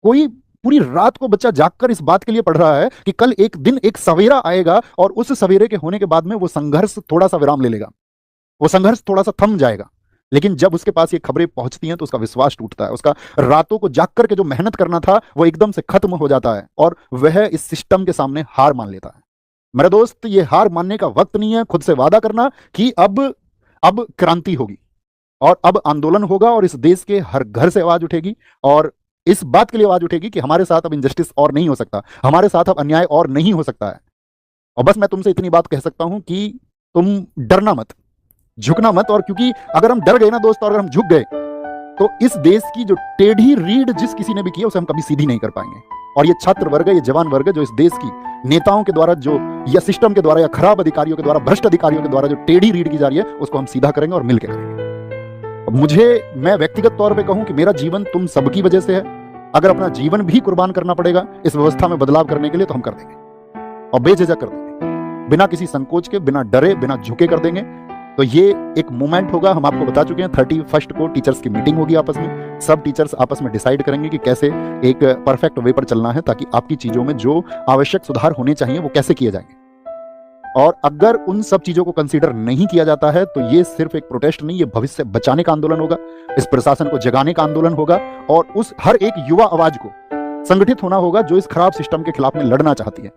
कोई पूरी रात को बच्चा जागकर इस बात के लिए पढ़ रहा है कि कल एक दिन एक सवेरा आएगा और उस सवेरे के होने के बाद में वो संघर्ष थोड़ा सा विराम ले लेगा, वो संघर्ष थोड़ा सा थम जाएगा। लेकिन जब उसके पास ये खबरें पहुंचती हैं तो उसका विश्वास टूटता है, उसका रातों को जाग करके जो मेहनत करना था वो एकदम से खत्म हो जाता है और वह इस सिस्टम के सामने हार मान लेता है। मेरे दोस्त, ये हार मानने का वक्त नहीं है। खुद से वादा करना कि अब क्रांति होगी और अब आंदोलन होगा और इस देश के हर घर से आवाज उठेगी और इस बात के लिए आवाज उठेगी कि हमारे साथ अब इनजस्टिस और नहीं हो सकता, हमारे साथ अब अन्याय और नहीं हो सकता है। और बस मैं तुमसे इतनी बात कह सकता हूं कि तुम डरना मत, झुकना मत। और क्योंकि अगर हम डर गए ना दोस्त, और अगर हम झुक गए तो इस देश की जो टेढ़ी रीढ़ जिस किसी ने भी की है उसे हम कभी सीधी नहीं कर पाएंगे। और ये छात्र वर्ग है, ये जवान वर्ग है, जो इस देश की नेताओं के द्वारा जो या सिस्टम के द्वारा या खराब अधिकारियों के द्वारा, भ्रष्ट अधिकारियों के द्वारा जो टेढ़ी रीढ़ की जा रही है उसको हम सीधा करेंगे और मिलकर करेंगे। मैं व्यक्तिगत तौर पे कहूं कि मेरा जीवन तुम सबकी वजह से है। अगर अपना जीवन भी कुर्बान करना पड़ेगा इस व्यवस्था में बदलाव करने के लिए तो हम कर देंगे और बेझिझक कर देंगे, बिना किसी संकोच के, बिना डरे, बिना झुके कर देंगे। तो ये एक मोमेंट होगा, हम आपको बता चुके हैं। 31 को टीचर्स की मीटिंग होगी आपस में, सब टीचर्स आपस में डिसाइड करेंगे कि कैसे एक परफेक्ट वे पर चलना है ताकि आपकी चीजों में जो आवश्यक सुधार होने चाहिए वो कैसे किए जाएंगे। और अगर उन सब चीजों को कंसीडर नहीं किया जाता है तो ये सिर्फ एक प्रोटेस्ट नहीं, ये भविष्य बचाने का आंदोलन होगा, इस प्रशासन को जगाने का आंदोलन होगा और उस हर एक युवा आवाज को संगठित होना होगा जो इस खराब सिस्टम के खिलाफ में लड़ना चाहती है।